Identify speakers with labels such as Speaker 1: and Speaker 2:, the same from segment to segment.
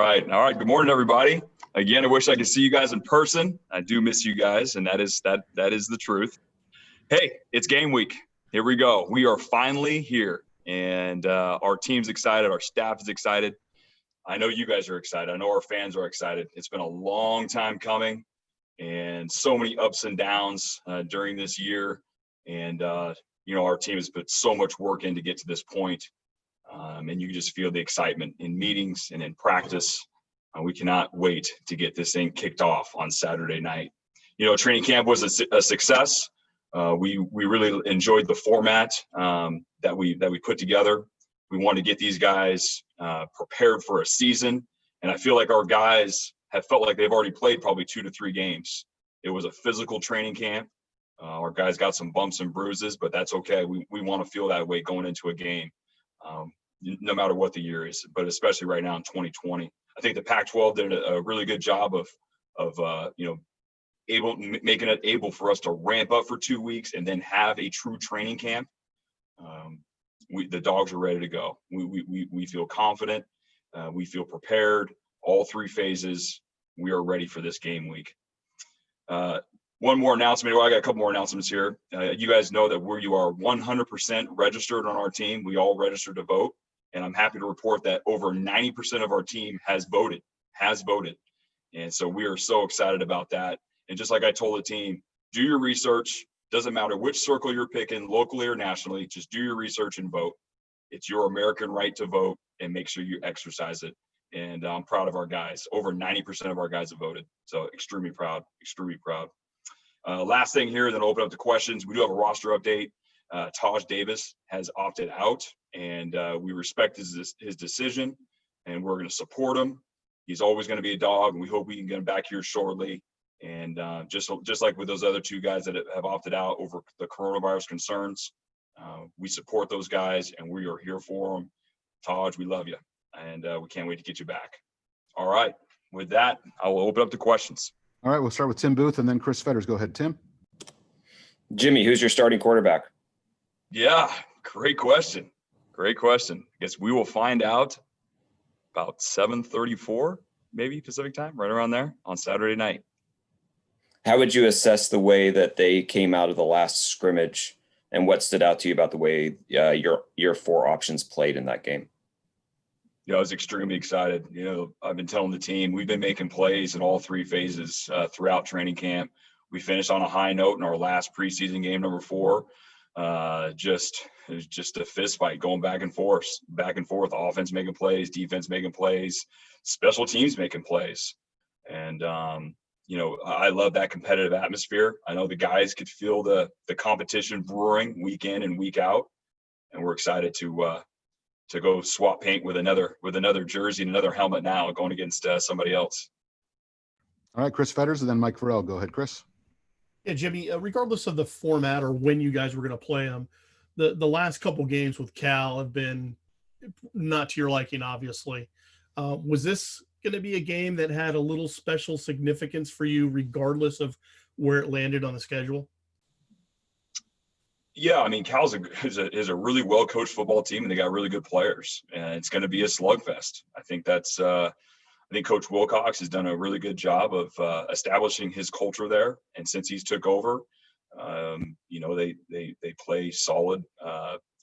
Speaker 1: All right. Good morning, everybody. Again, I wish I could see you guys in person. I do miss you guys, and that is the truth. Hey, it's game week. Here we go. We are finally here, and our team's excited. Our staff is excited. I know you guys are excited. I know our fans are excited. It's been a long time coming, and so many ups and downs during this year. And our team has put so much work in to get to this point. And you just feel the excitement in meetings and in practice. We cannot wait to get this thing kicked off on Saturday night. Training camp was a success. We really enjoyed the format that we put together. We want to get these guys prepared for a season, and I feel like our guys have felt like they've already played probably 2 to 3 games. It was a physical training camp. Our guys got some bumps and bruises, but that's okay. We want to feel that way going into a game. No matter what the year is, but especially right now in 2020. I think the Pac-12 did a really good job of making it able for us to ramp up for 2 weeks and then have a true training camp. The dogs are ready to go. We feel confident. We feel prepared. All 3 phases. We are ready for this game week. One more announcement. Well, I got a couple more announcements here. You guys know that you are 100% registered on our team. We all registered to vote. And I'm happy to report that over 90% of our team has voted. And so we are so excited about that. And just like I told the team, do your research. Doesn't matter which circle you're picking, locally or nationally, just do your research and vote. It's your American right to vote, and make sure you exercise it. And I'm proud of our guys. Over 90% of our guys have voted. So extremely proud. Last thing here, then I'll open up to questions. We do have a roster update. Taj Davis has opted out, and we respect his decision, and we're going to support him. He's always going to be a dog, and we hope we can get him back here shortly. And just like with those other 2 guys that have opted out over the coronavirus concerns, we support those guys, and we are here for them. Taj, we love you, and we can't wait to get you back. All right. With that, I will open up to questions.
Speaker 2: All right, we'll start with Tim Booth and then Chris Fetters. Go ahead, Tim.
Speaker 3: Jimmy, who's your starting quarterback?
Speaker 1: Yeah, great question. I guess we will find out about 7:34, maybe Pacific time, right around there on Saturday night.
Speaker 3: How would you assess the way that they came out of the last scrimmage, and what stood out to you about the way your 4 options played in that game?
Speaker 1: I was extremely excited. I've been telling the team we've been making plays in all 3 phases throughout training camp. We finished on a high note in our last preseason game, number 4. It was just a fist fight going back and forth. Offense making plays, defense making plays, special teams making plays. And, I love that competitive atmosphere. I know the guys could feel the competition brewing week in and week out. And we're excited to go swap paint with another jersey and another helmet now going against somebody else.
Speaker 2: All right, Chris Fetters and then Mike Farrell. Go ahead, Chris.
Speaker 4: Yeah, Jimmy, regardless of the format or when you guys were going to play them, the last couple games with Cal have been not to your liking, obviously. Was this going to be a game that had a little special significance for you regardless of where it landed on the schedule?
Speaker 1: Yeah, I mean, Cal's is a really well-coached football team, and they got really good players, and it's going to be a slugfest. I think Coach Wilcox has done a really good job of establishing his culture there, and since he's took over, they play solid,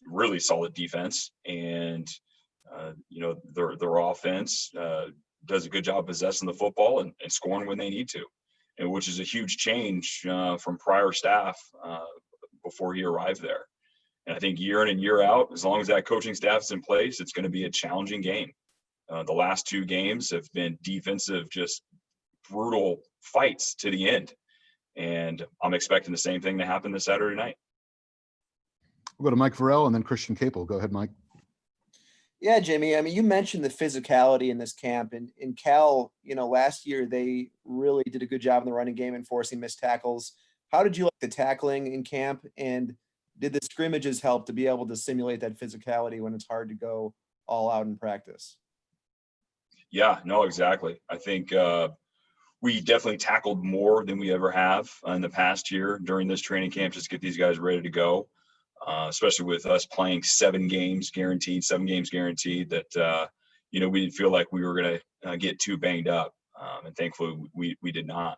Speaker 1: really solid defense, and their offense does a good job possessing the football and scoring when they need to, and which is a huge change from prior staff before he arrived there. And I think year in and year out, as long as that coaching staff is in place, it's going to be a challenging game. The last 2 games have been defensive, just brutal fights to the end. And I'm expecting the same thing to happen this Saturday night.
Speaker 2: We'll go to Mike Farrell and then Christian Capel. Go ahead, Mike.
Speaker 5: Yeah, Jimmy. I mean, you mentioned the physicality in this camp. And in Cal, last year they really did a good job in the running game and forcing missed tackles. How did you like the tackling in camp? And did the scrimmages help to be able to simulate that physicality when it's hard to go all out in practice?
Speaker 1: Yeah, no, exactly. I think we definitely tackled more than we ever have in the past year during this training camp, just to get these guys ready to go, especially with us playing 7 games guaranteed that, we didn't feel like we were going get too banged up. And thankfully we did not.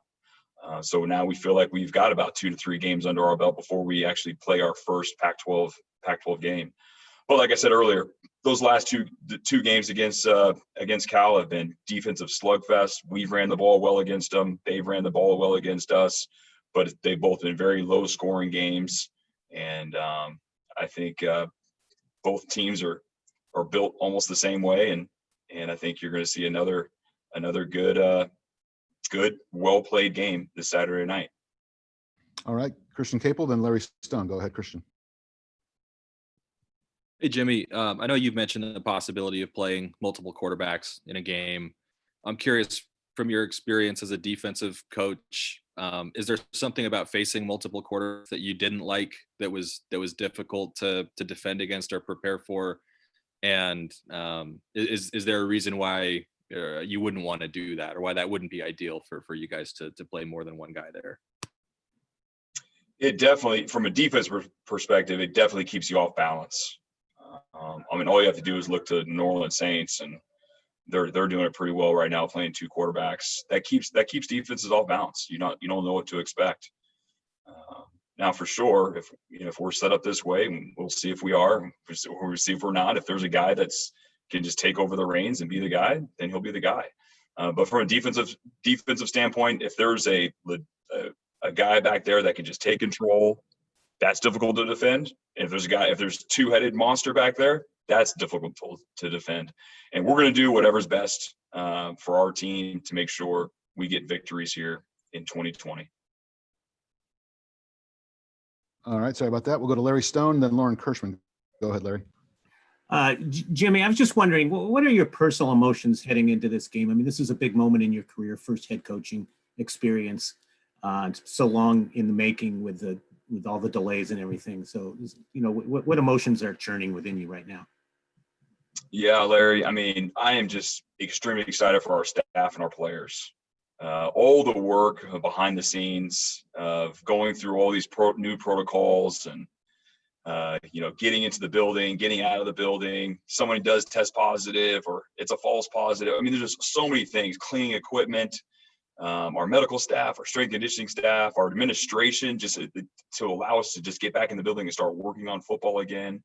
Speaker 1: So now we feel like we've got about 2 to 3 games under our belt before we actually play our first Pac-12 game. But like I said earlier, those last two games against Cal have been defensive slugfest. We've ran the ball well against them. They've ran the ball well against us, but they've both been very low scoring games. And I think both teams are built almost the same way. And I think you're going to see another good, well-played game this Saturday night.
Speaker 2: All right, Christian Capel, then Larry Stone. Go ahead, Christian.
Speaker 6: Hey, Jimmy, I know you've mentioned the possibility of playing multiple quarterbacks in a game. I'm curious, from your experience as a defensive coach, is there something about facing multiple quarterbacks that you didn't like that was difficult to defend against or prepare for? And is there a reason why you wouldn't want to do that, or why that wouldn't be ideal for you guys to play more than one guy there?
Speaker 1: It definitely, from a defense perspective, it definitely keeps you off balance. I mean, all you have to do is look to New Orleans Saints, and they're doing it pretty well right now, playing 2 quarterbacks. That keeps defenses off balance. You don't know what to expect. Now, for sure, if we're set up this way, we'll see if we are. We'll see if we're not. If there's a guy that's can just take over the reins and be the guy, then he'll be the guy. But from a defensive standpoint, if there's a guy back there that can just take control, that's difficult to defend. And if there's a two-headed monster back there, that's difficult to defend. And we're going to do whatever's best for our team to make sure we get victories here in 2020.
Speaker 2: All right, sorry about that. We'll go to Larry Stone, then Lauren Kirschman. Go ahead, Larry.
Speaker 7: Jimmy, I was just wondering, what are your personal emotions heading into this game? I mean, this is a big moment in your career, first head coaching experience, so long in the making with all the delays and everything. So, what emotions are churning within you right now?
Speaker 1: Yeah, Larry, I mean, I am just extremely excited for our staff and our players. All the work behind the scenes of going through all these new protocols and, getting into the building, getting out of the building, someone does test positive or it's a false positive. I mean, there's just so many things, cleaning equipment, our medical staff, our strength and conditioning staff, our administration, just to allow us to just get back in the building and start working on football again.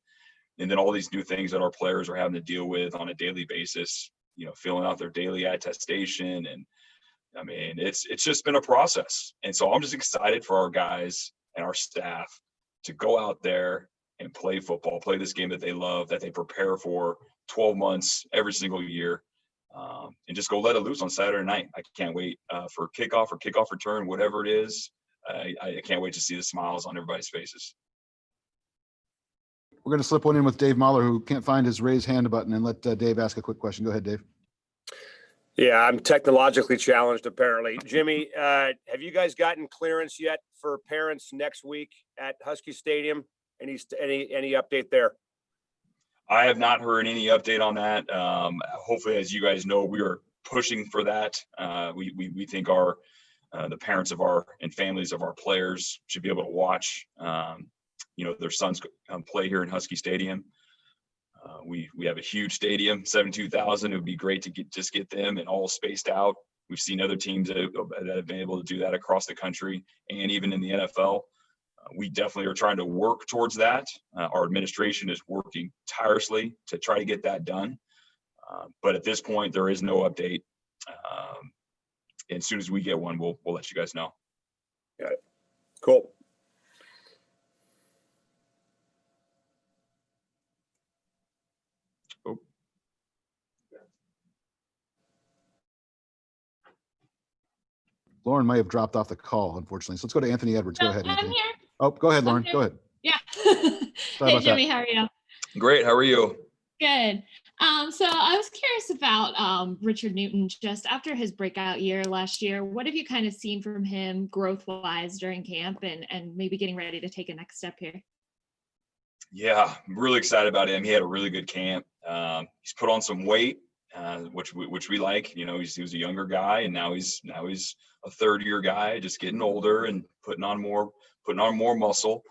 Speaker 1: And then all these new things that our players are having to deal with on a daily basis, filling out their daily attestation. And I mean, it's just been a process. And so I'm just excited for our guys and our staff to go out there and play football, play this game that they love, that they prepare for 12 months every single year, and just go let it loose on Saturday night. I can't wait for kickoff or kickoff return, whatever it is. I can't wait to see the smiles on everybody's faces.
Speaker 2: We're going to slip one in with Dave Mahler, who can't find his raise hand button, and let Dave ask a quick question. Go ahead, Dave.
Speaker 8: Yeah, I'm technologically challenged, apparently. Jimmy, have you guys gotten clearance yet for parents next week at Husky Stadium? Any update there?
Speaker 1: I have not heard any update on that. Hopefully, as you guys know, we are pushing for that. We think the parents of and families of our players should be able to watch, their sons play here in Husky Stadium. We have a huge stadium, 72,000. It would be great to get them and all spaced out. We've seen other teams that have been able to do that across the country and even in the NFL. We definitely are trying to work towards that. Our administration is working tirelessly to try to get that done. But at this point, there is no update. And as soon as we get one, we'll let you guys know.
Speaker 8: Got it. Cool.
Speaker 2: Lauren may have dropped off the call, unfortunately. So let's go to Anthony Edwards. Go ahead,
Speaker 9: I'm
Speaker 2: Anthony.
Speaker 9: here.
Speaker 2: Oh, go ahead, Lauren.
Speaker 9: Okay.
Speaker 2: Go ahead.
Speaker 9: Yeah.
Speaker 2: Sorry
Speaker 9: Hey,
Speaker 2: about
Speaker 9: Jimmy,
Speaker 2: that.
Speaker 9: how are you?
Speaker 1: Great. How are you?
Speaker 9: Good. So I was curious about Richard Newton just after his breakout year last year. What have you kind of seen from him growth-wise during camp and maybe getting ready to take a next step here?
Speaker 1: Yeah, I'm really excited about him. He had a really good camp. He's put on some weight, which we like. He was a younger guy, and now he's a third-year guy, just getting older and putting on more muscle.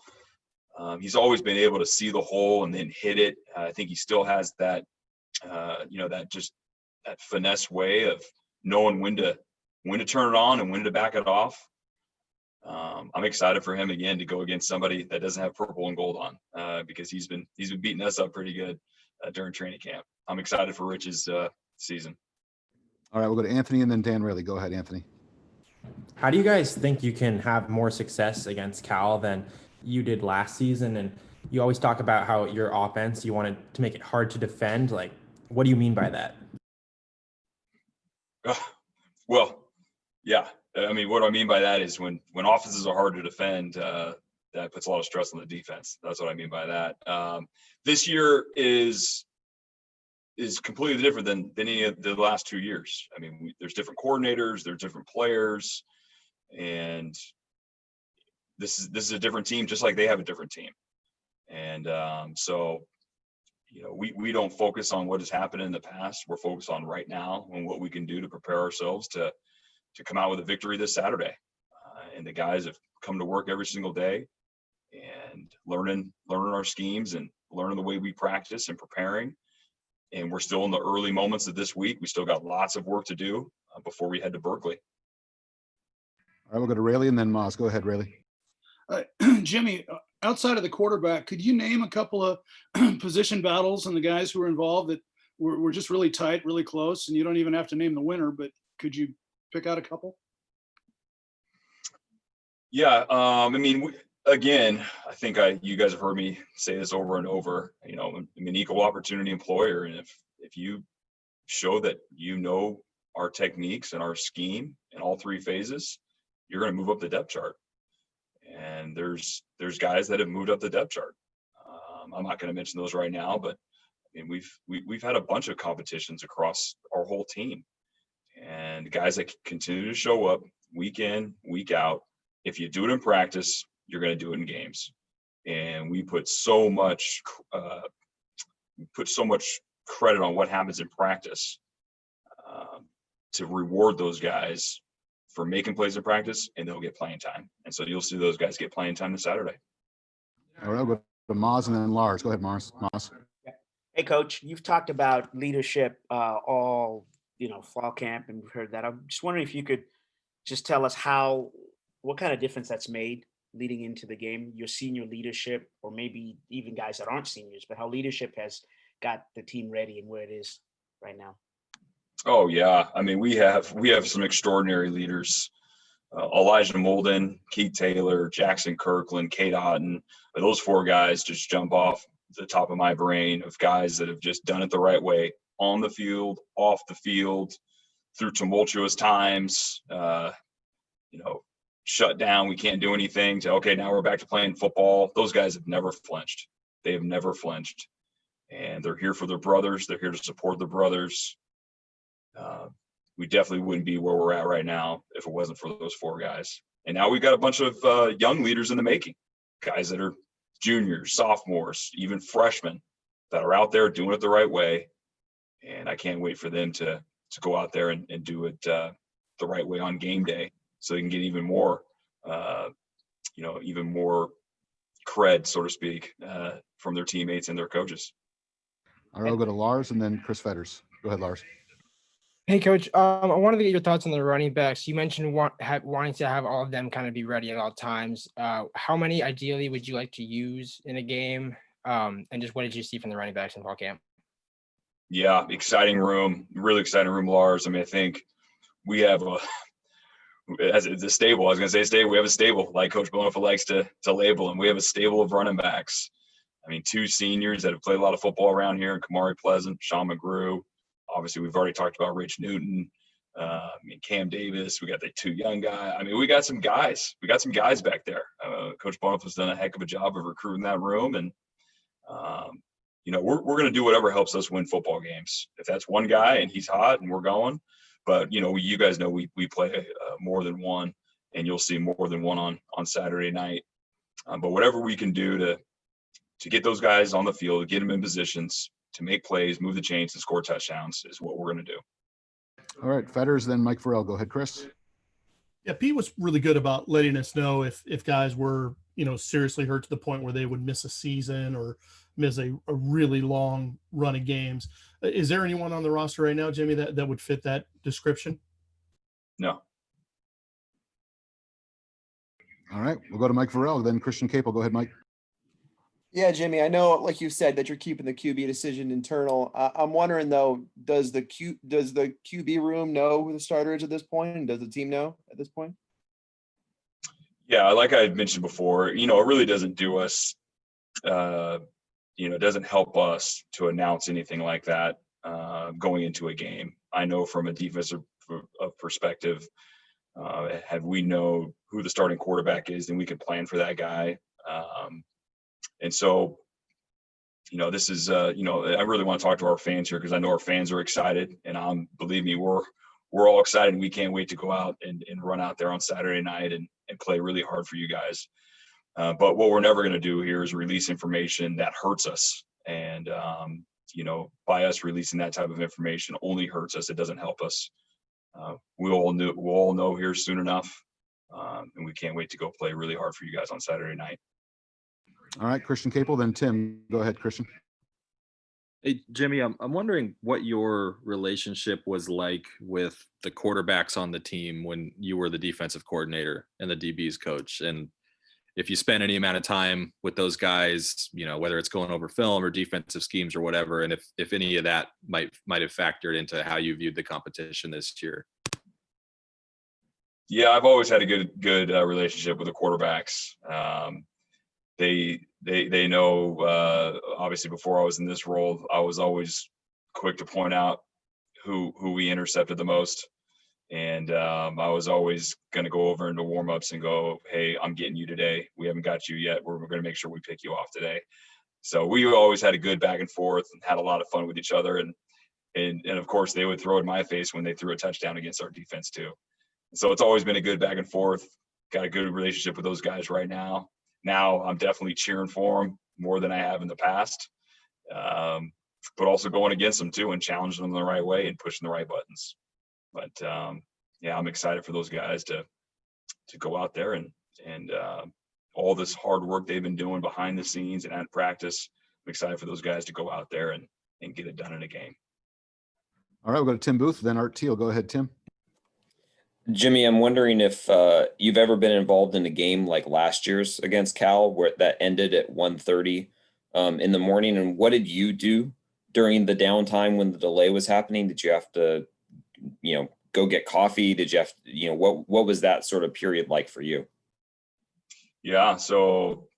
Speaker 1: He's always been able to see the hole and then hit it. I think he still has that finesse way of knowing when to turn it on and when to back it off. I'm excited for him again to go against somebody that doesn't have purple and gold on, because he's been beating us up pretty good during training camp. I'm excited for Rich's season.
Speaker 2: All right, we'll go to Anthony and then Dan Rayleigh. Go ahead, Anthony.
Speaker 10: How do you guys think you can have more success against Cal than you did last season? And you always talk about how your offense, you wanted to make it hard to defend. Like, what do you mean by that?
Speaker 1: Well, yeah. I mean, what I mean by that is when offenses are hard to defend, that puts a lot of stress on the defense. That's what I mean by that. This year is completely different than any of the last 2 years. I mean, there's different coordinators, there's different players, and this is a different team, just like they have a different team. And so, you know, we don't focus on what has happened in the past. We're focused on right now and what we can do to prepare ourselves to come out with a victory this Saturday. And the guys have come to work every single day and learning our schemes and learning the way we practice and preparing. And we're still in the early moments of this week. We still got lots of work to do before we head to Berkeley.
Speaker 2: All right, we'll go to Rayleigh and then Moss. Go ahead, Rayleigh.
Speaker 11: Jimmy, outside of the quarterback, could you name a couple of position battles and the guys who were involved that were just really tight, really close? And you don't even have to name the winner, but could you pick out a couple?
Speaker 1: Yeah, I mean, again, I think you guys have heard me say this over and over. You know, I'm an equal opportunity employer, and if you show that you know our techniques and our scheme in all three phases, you're going to move up the depth chart. And there's guys that have moved up the depth chart. I'm not going to mention those right now, but I mean, we've had a bunch of competitions across our whole team, and guys that continue to show up week in, week out. If you do it in practice, you're going to do it in games. And we put so much credit on what happens in practice to reward those guys for making plays in practice, and they'll get playing time. And so you'll see those guys get playing time this Saturday.
Speaker 2: All right, we'll go to Moz and then Lars. Go ahead, Moz.
Speaker 12: Hey, Coach, you've talked about leadership all, fall camp, and we've heard that. I'm just wondering if you could just tell us what kind of difference that's made leading into the game, your senior leadership, or maybe even guys that aren't seniors, but how leadership has got the team ready and where it is right now.
Speaker 1: Oh yeah, I mean, we have some extraordinary leaders. Elijah Molden, Keith Taylor, Jackson Kirkland, Kate Otten. Those four guys just jump off the top of my brain of guys that have just done it the right way on the field, off the field, through tumultuous times. Shut down, we can't do anything, to okay, now we're back to playing football. Those guys have never flinched. They have never flinched, and they're here for their brothers. They're here to support their brothers. We definitely wouldn't be where we're at right now if it wasn't for those four guys. And now we've got a bunch of young leaders in the making, guys that are juniors, sophomores, even freshmen that are out there doing it the right way. And I can't wait for them to go out there and do it the right way on game day, so they can get even more, even more cred, so to speak, from their teammates and their coaches.
Speaker 2: All right, we'll go to Lars and then Chris Fetters. Go ahead, Lars.
Speaker 13: Hey, Coach, I wanted to get your thoughts on the running backs. You mentioned wanting to have all of them kind of be ready at all times. How many ideally would you like to use in a game? And just what did you see from the running backs in fall camp?
Speaker 1: Yeah, exciting room, really exciting room, Lars. I mean, I think we have it's a stable. I was going to say stable. We have a stable, like Coach Bonifant likes to label them. We have a stable of running backs. I mean, two seniors that have played a lot of football around here, Kamari Pleasant, Sean McGrew. Obviously, we've already talked about Rich Newton, Cam Davis. We got the two young guys. I mean, we got some guys. We got some guys back there. Coach Bonifant's done a heck of a job of recruiting that room. And, we're going to do whatever helps us win football games. If that's one guy and he's hot and we're going. But, you guys know we play more than one, and you'll see more than one on Saturday night. But whatever we can do to get those guys on the field, get them in positions, to make plays, move the chains, and score touchdowns is what we're going to do.
Speaker 2: All right, Fetters, then Mike Farrell. Go ahead, Chris.
Speaker 4: Yeah, Pete was really good about letting us know if guys were, seriously hurt to the point where they would miss a season or miss a really long run of games. Is there anyone on the roster right now, Jimmy, that would fit that description?
Speaker 1: No.
Speaker 2: All right, we'll go to Mike Varell, then Christian Capel. Go ahead, Mike.
Speaker 5: Yeah, Jimmy, I know, like you said, that you're keeping the QB decision internal. I'm wondering though, does the QB room know who the starter is at this point, and does the team know at this point?
Speaker 1: Yeah, like I had mentioned before, it really doesn't do us, it doesn't help us to announce anything like that going into a game. I know from a defensive perspective, had we know who the starting quarterback is, then we could plan for that guy. And so, this is, I really want to talk to our fans here because I know our fans are excited, and believe me, we're all excited. And we can't wait to go out and run out there on Saturday night and play really hard for you guys. But what we're never going to do here is release information that hurts us. And, by us releasing that type of information only hurts us. It doesn't help us. We'll all know here soon enough. And we can't wait to go play really hard for you guys on Saturday night.
Speaker 2: All right, Christian Capel, then Tim. Go ahead, Christian.
Speaker 6: Hey, Jimmy, I'm wondering what your relationship was like with the quarterbacks on the team when you were the defensive coordinator and the DB's coach. And if you spent any amount of time with those guys, whether it's going over film or defensive schemes or whatever, and if any of that might have factored into how you viewed the competition this year.
Speaker 1: Yeah, I've always had a good relationship with the quarterbacks. They know, obviously before I was in this role, I was always quick to point out who we intercepted the most. And I was always going to go over into warmups and go, hey, I'm getting you today. We haven't got you yet. We're going to make sure we pick you off today. So we always had a good back and forth and had a lot of fun with each other. And of course, they would throw it in my face when they threw a touchdown against our defense too. So it's always been a good back and forth. Got a good relationship with those guys right now. Now I'm definitely cheering for them more than I have in the past, but also going against them too and challenging them the right way and pushing the right buttons. But yeah, I'm excited for those guys to go out there and all this hard work they've been doing behind the scenes and at practice. I'm excited for those guys to go out there and get it done in a game.
Speaker 2: All right, we'll go to Tim Booth, then Art Teal. Go ahead, Tim.
Speaker 3: Jimmy, I'm wondering if you've ever been involved in a game like last year's against Cal, where that ended at 1:30 in the morning, and what did you do during the downtime when the delay was happening? Did you have to, go get coffee? Did you have to, what was that sort of period like for you?
Speaker 1: Yeah, so,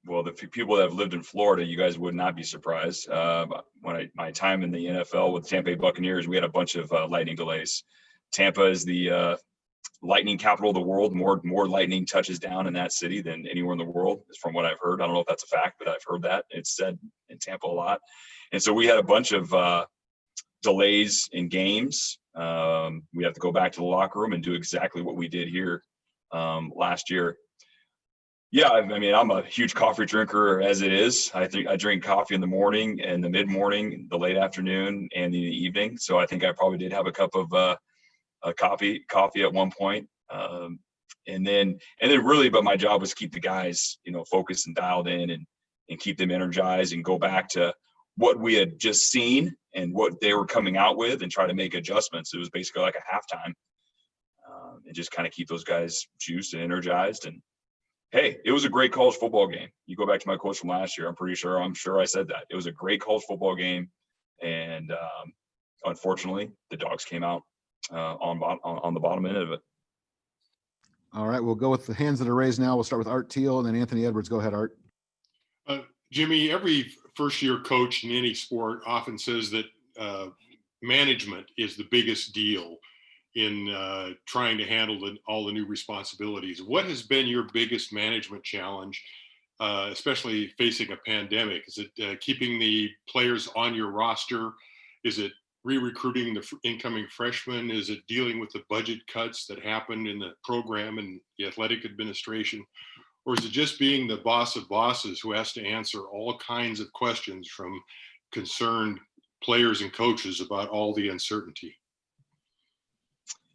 Speaker 1: well, the people that have lived in Florida, you guys would not be surprised. My time in the NFL with Tampa Bay Buccaneers, we had a bunch of lightning delays. Tampa is the lightning capital of the world. More lightning touches down in that city than anywhere in the world, is from what I've heard. I don't know if that's a fact, but I've heard that. It's said in Tampa a lot. And so we had a bunch of delays in games. We have to go back to the locker room and do exactly what we did here last year. Yeah, I mean, I'm a huge coffee drinker as it is. I think I drink coffee in the morning and the mid-morning, the late afternoon, and in the evening. So I think I probably did have a cup of coffee at one point. And then really, but my job was to keep the guys, focused and dialed in and keep them energized and go back to what we had just seen and what they were coming out with and try to make adjustments. It was basically like a halftime and just kind of keep those guys juiced and energized. And hey, it was a great college football game. You go back to my quotes from last year. I'm sure I said that. It was a great college football game. And unfortunately, the Dogs came out on the bottom end of it.
Speaker 2: All right, we'll go with the hands that are raised now. We'll start with Art Teal and then Anthony Edwards. Go ahead, Art.
Speaker 14: Jimmy, every first-year coach in any sport often says that management is the biggest deal in trying to handle all the new responsibilities. What has been your biggest management challenge, especially facing a pandemic? Is it keeping the players on your roster? Is it re-recruiting the incoming freshmen? Is it dealing with the budget cuts that happened in the program and the athletic administration? Or is it just being the boss of bosses who has to answer all kinds of questions from concerned players and coaches about all the uncertainty?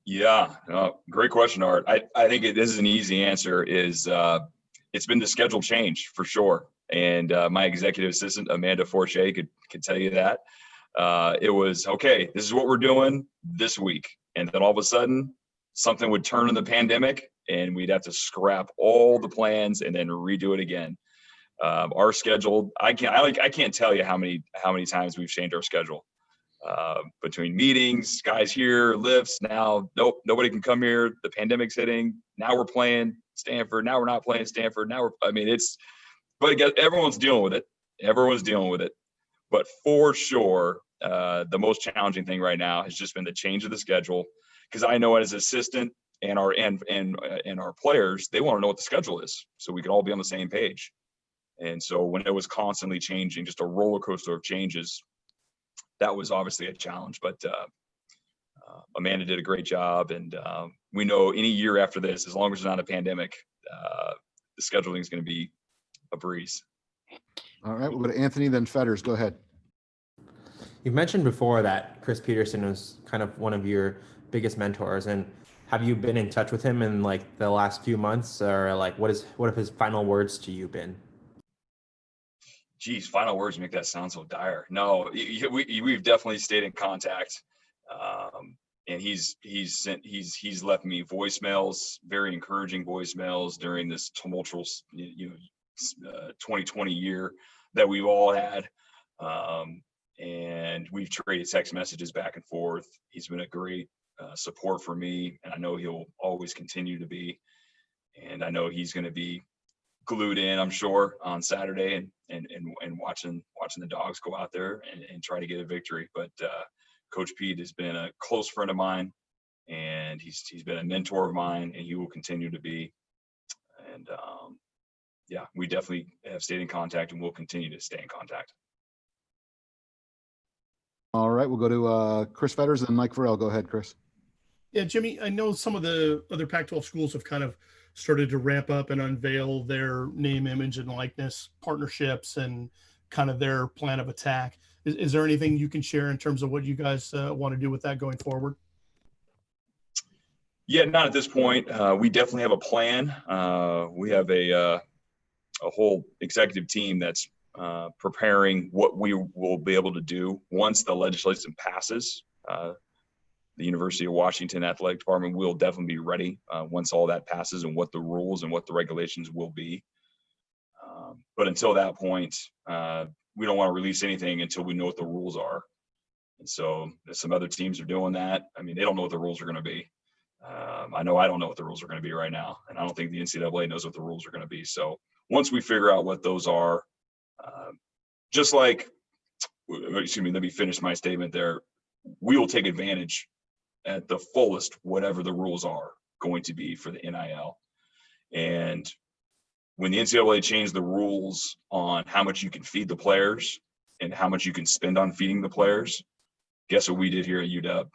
Speaker 1: Yeah, great question, Art. I think this is an easy answer. It's been the schedule change for sure. And my executive assistant, Amanda Forche, could tell you that. It was, okay, this is what we're doing this week. And then all of a sudden, something would turn in the pandemic, and we'd have to scrap all the plans and then redo it again. Our schedule, I can't tell you how many times we've changed our schedule. Between meetings, guys here, lifts, now, nope, nobody can come here. The pandemic's hitting. Now we're playing Stanford. Now we're not playing Stanford. But again, everyone's dealing with it. Everyone's dealing with it. But for sure, the most challenging thing right now has just been the change of the schedule. Because I know as assistant and our players, they want to know what the schedule is, so we can all be on the same page. And so when it was constantly changing, just a roller coaster of changes, that was obviously a challenge. But Amanda did a great job, and we know any year after this, as long as there's not a pandemic, the scheduling is going to be a breeze.
Speaker 2: All right, we'll go to Anthony, then Fetters. Go ahead.
Speaker 10: You mentioned before that Chris Peterson was kind of one of your biggest mentors, and have you been in touch with him in like the last few months, or like what have his final words to you been?
Speaker 1: Geez, final words make that sound so dire. No, we've definitely stayed in contact, and he's left me voicemails, very encouraging voicemails during this tumultuous 2020 year that we've all had, and we've traded text messages back and forth. He's been a great support for me, and I know he'll always continue to be. And I know he's going to be glued in, I'm sure, on Saturday and watching the dogs go out there and try to get a victory. But Coach Pete has been a close friend of mine, and he's been a mentor of mine, and he will continue to be. And yeah, we definitely have stayed in contact, and we'll continue to stay in contact.
Speaker 2: All right, we'll go to Chris Fetters and Mike Farrell. Go ahead, Chris.
Speaker 4: Yeah, Jimmy, I know some of the other Pac-12 schools have kind of started to ramp up and unveil their name, image, and likeness partnerships and kind of their plan of attack. Is there anything you can share in terms of what you guys want to do with that going forward?
Speaker 1: Yeah, not at this point. We definitely have a plan. We have a whole executive team that's preparing what we will be able to do once the legislation passes. The University of Washington Athletic Department will definitely be ready once all that passes and what the rules and what the regulations will be. But until that point, we don't want to release anything until we know what the rules are. And so some other teams are doing that. I mean, they don't know what the rules are going to be. I know I don't know what the rules are going to be right now, and I don't think the NCAA knows what the rules are going to be. So once we figure out what those are, just like, excuse me, let me finish my statement there. We will take advantage at the fullest, whatever the rules are going to be for the NIL. And when the NCAA changed the rules on how much you can feed the players and how much you can spend on feeding the players, guess what we did here at UW?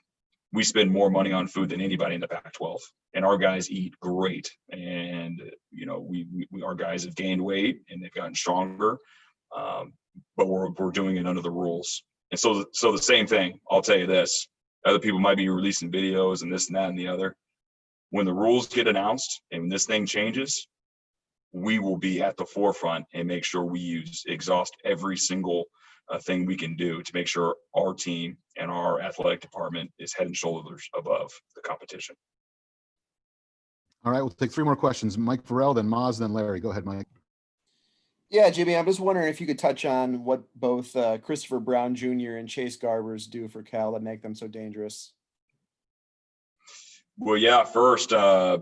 Speaker 1: We spend more money on food than anybody in the Pac-12, and our guys eat great. And our guys have gained weight and they've gotten stronger, but we're doing it under the rules. And so the same thing. I'll tell you this: other people might be releasing videos and this and that and the other. When the rules get announced and when this thing changes, we will be at the forefront and make sure we exhaust every single thing we can do to make sure our team and our athletic department is head and shoulders above the competition.
Speaker 2: All right, we'll take 3 more questions. Mike Farrell, then Maz, then Larry. Go ahead, Mike.
Speaker 5: Yeah, Jimmy, I'm just wondering if you could touch on what both Christopher Brown Jr. and Chase Garbers do for Cal that make them so dangerous.
Speaker 1: Well, yeah, first, let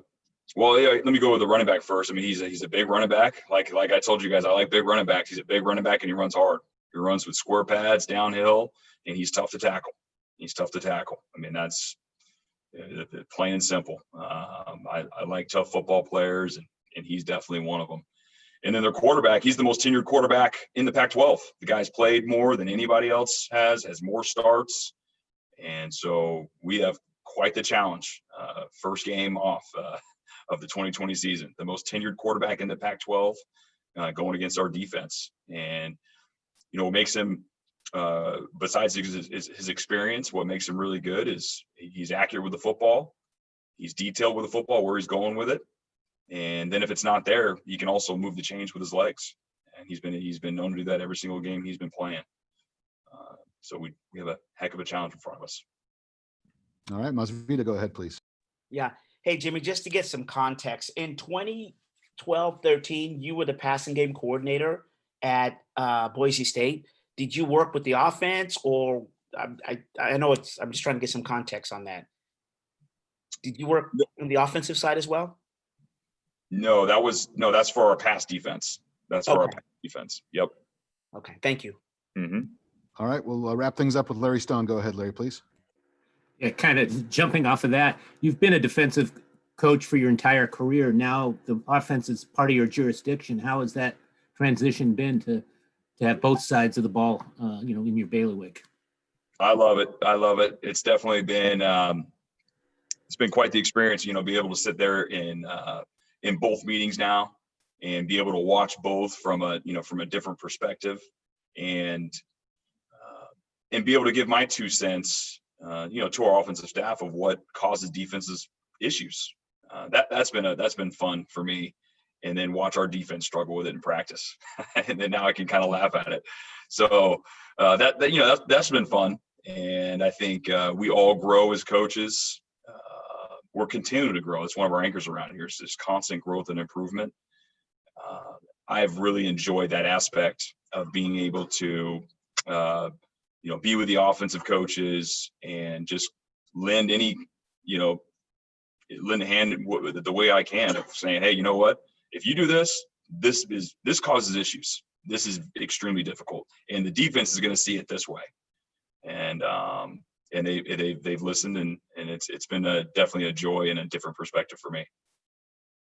Speaker 1: me go with the running back first. I mean, he's a big running back. Like I told you guys, I like big running backs. He's a big running back, and he runs hard. He runs with square pads downhill, and he's tough to tackle. I mean, that's plain and simple. I like tough football players, and he's definitely one of them. And then their quarterback, he's the most tenured quarterback in the Pac-12. The guy's played more than anybody else has more starts. And so we have quite the challenge. First game off of the 2020 season, the most tenured quarterback in the Pac-12 going against our defense. And, what makes him, besides his experience, what makes him really good is he's accurate with the football. He's detailed with the football, where he's going with it. And then if it's not there, he can also move the chains with his legs. and he's been known to do that every single game he's been playing. So we have a heck of a challenge in front of us.
Speaker 2: All right, Masvita, go ahead, please.
Speaker 12: Yeah. Hey, Jimmy, just to get some context, in 2012-13, you were the passing game coordinator at Boise State. Did you work with the offense, or I know I'm just trying to get some context on that. Did you work on the offensive side as well?
Speaker 1: No, that's for our pass defense. That's for our pass defense. Yep.
Speaker 12: Okay. Thank you.
Speaker 1: Mm-hmm.
Speaker 2: All right, we'll wrap things up with Larry Stone. Go ahead, Larry, please.
Speaker 7: Yeah, kind of jumping off of that, you've been a defensive coach for your entire career. Now the offense is part of your jurisdiction. How has that transition been to have both sides of the ball, in your bailiwick?
Speaker 1: I love it. It's definitely been it's been quite the experience, be able to sit there in both meetings now and be able to watch both from a different perspective, and be able to give my 2 cents, to our offensive staff of what causes defenses issues. That's been fun for me, and then watch our defense struggle with it in practice, and then now I can kind of laugh at it. So that's been fun, and I think we all grow as coaches. We're continuing to grow. It's one of our anchors around here. It's just constant growth and improvement. I've really enjoyed that aspect of being able to, be with the offensive coaches and just lend a hand the way I can, of saying, hey, you know what? If you do this causes issues. This is extremely difficult, and the defense is going to see it this way. And they've listened, and it's been definitely a joy and a different perspective for me.